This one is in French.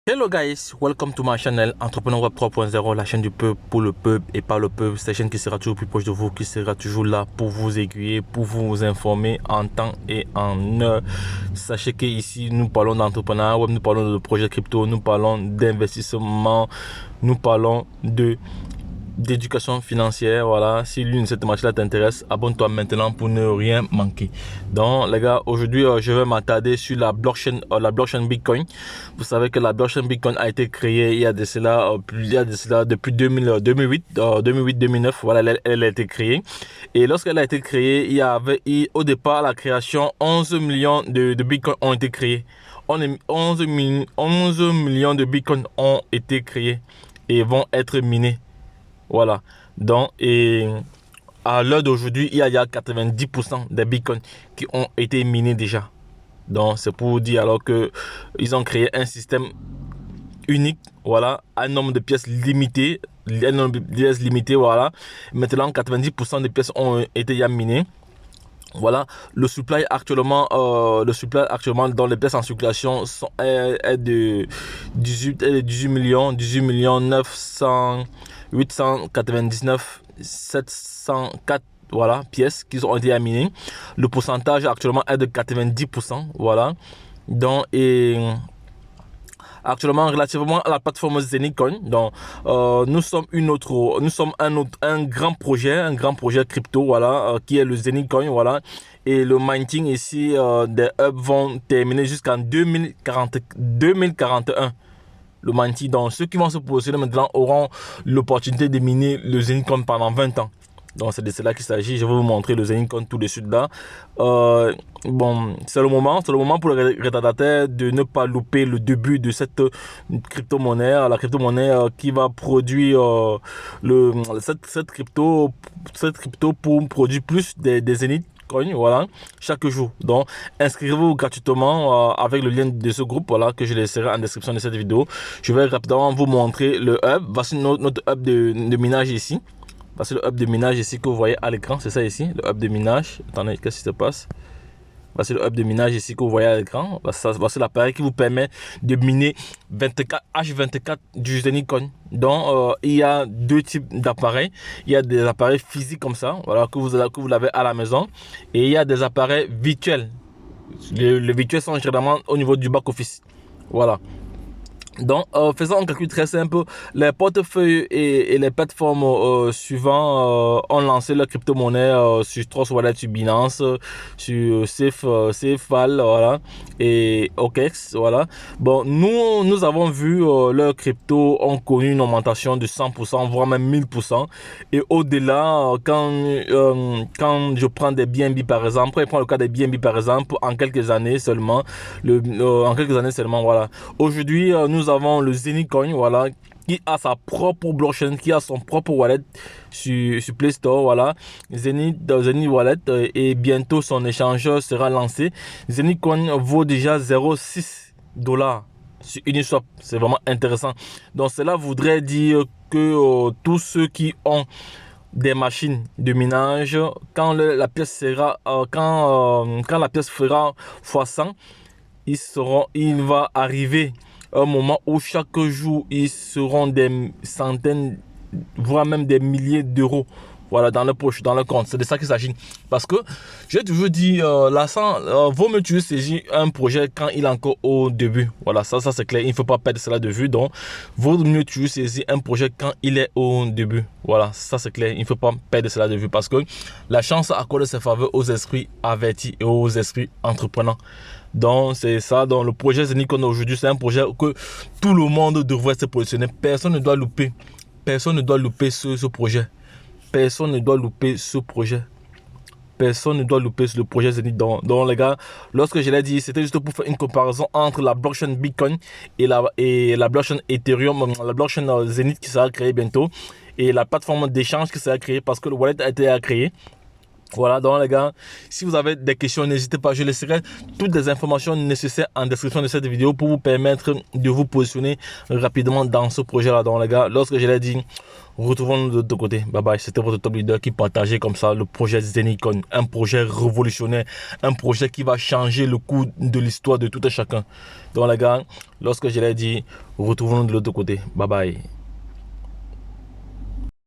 Hello guys, welcome to my channel Entrepreneur Web 3.0, la chaîne du peuple pour le peuple et par le peuple. C'est la chaîne qui sera toujours plus proche de vous, qui sera toujours là pour vous aiguiller, pour vous informer en temps et en heure. Sachez qu'ici nous parlons d'entrepreneuriat web, nous parlons de projets crypto, nous parlons d'investissement, nous parlons d'éducation financière. Voilà, si l'une de ces thématiques-là t'intéresse, abonne-toi maintenant pour ne rien manquer. Donc les gars, aujourd'hui je vais m'attarder sur la blockchain Bitcoin. Vous savez que la blockchain Bitcoin a été créée il y a de cela depuis 2008-2009. Voilà, elle a été créée. Et lorsqu'elle a été créée, il y avait au départ la création 11 millions de Bitcoin ont été créés. 11 millions de Bitcoin ont été créés et vont être minés. Voilà, donc et à l'heure d'aujourd'hui, il y a 90% des bitcoins qui ont été minés déjà. Donc c'est pour dire alors que ils ont créé un système unique, voilà, un nombre de pièces limité, voilà. Maintenant 90% des pièces ont été déjà minées. Voilà, le supply actuellement dans les pièces en circulation est de 18 millions 899 704 voilà, pièces qui ont été minées. Le pourcentage actuellement est de 90%. Voilà. Donc, actuellement, relativement à la plateforme Zenycoin, donc nous sommes un grand projet crypto, voilà, qui est le Zenycoin, voilà, et le mining ici des hubs vont terminer jusqu'en 2041. Le mining, donc ceux qui vont se positionner maintenant auront l'opportunité de miner le Zenycoin pendant 20 ans. Donc c'est de cela qu'il s'agit. Je vais vous montrer le Zenycoin tout de suite là. Bon, c'est le moment pour les retardataires de ne pas louper le début de cette crypto-monnaie. La crypto-monnaie qui va produire cette crypto pour produire plus des Zenith. Voilà, chaque jour. Donc inscrivez-vous gratuitement avec le lien de ce groupe, voilà, que je laisserai en description de cette vidéo. Je vais rapidement vous montrer le hub. Voici notre hub de minage ici. Voici le hub de minage ici que vous voyez à l'écran. C'est ça ici, le hub de minage. Attendez, qu'est-ce qui se passe? Voici le hub de minage ici que vous voyez à l'écran. Voici l'appareil qui vous permet de miner H24 du Zenycoin. Donc, il y a deux types d'appareils. Il y a des appareils physiques comme ça, voilà, que vous l'avez à la maison. Et il y a des appareils virtuels. Les virtuels sont généralement au niveau du back-office. Voilà. Donc, faisons un calcul très simple. Les portefeuilles et les plateformes suivants ont lancé leur crypto-monnaie sur Trust Wallet, sur Binance, sur Safe-Val, voilà, et OKEx, voilà. Bon, nous avons vu leurs cryptos ont connu une augmentation de 100%, voire même 1000%. Et au-delà, quand je prends des BNB par exemple, je prends le cas des BNB par exemple, en quelques années seulement, voilà. Aujourd'hui, nous avons le Zenycoin, voilà, qui a sa propre blockchain, qui a son propre wallet sur Play Store, voilà. Zenith Wallet, et bientôt son échangeur sera lancé. Zenycoin vaut déjà 0,6 $ sur Uniswap. C'est vraiment intéressant. Donc cela voudrait dire que tous ceux qui ont des machines de minage, quand la pièce fera x100, il va arriver un moment où chaque jour, ils seront des centaines, voire même des milliers d'euros, voilà, dans leur poche, dans leur compte. C'est de ça qu'il s'agit. Parce que, j'ai toujours dit, vaut mieux toujours saisir un projet quand il est encore au début. Voilà, ça c'est clair. Il ne faut pas perdre cela de vue. Donc, vaut mieux toujours saisir un projet quand il est au début. Voilà, ça c'est clair. Il ne faut pas perdre cela de vue. Parce que la chance accorde ses faveurs aux esprits avertis et aux esprits entreprenants. Donc c'est ça, dans le projet Zenycoin aujourd'hui, c'est un projet que tout le monde devrait se positionner. Personne ne doit louper. Personne ne doit louper ce projet. Personne ne doit louper ce projet. Personne ne doit louper le projet Zenith. Donc les gars, lorsque je l'ai dit, c'était juste pour faire une comparaison entre la blockchain Bitcoin et la blockchain Ethereum, la blockchain Zenith qui sera créée bientôt, et la plateforme d'échange qui sera créée parce que le wallet a été créé. Voilà, donc les gars, si vous avez des questions, n'hésitez pas, je laisserai toutes les informations nécessaires en description de cette vidéo pour vous permettre de vous positionner rapidement dans ce projet-là. Donc les gars, lorsque je l'ai dit, retrouvons-nous de l'autre côté. Bye bye, c'était votre top leader qui partageait comme ça le projet Zenicon, un projet révolutionnaire, un projet qui va changer le cours de l'histoire de tout un chacun. Donc les gars, lorsque je l'ai dit, retrouvons-nous de l'autre côté. Bye bye.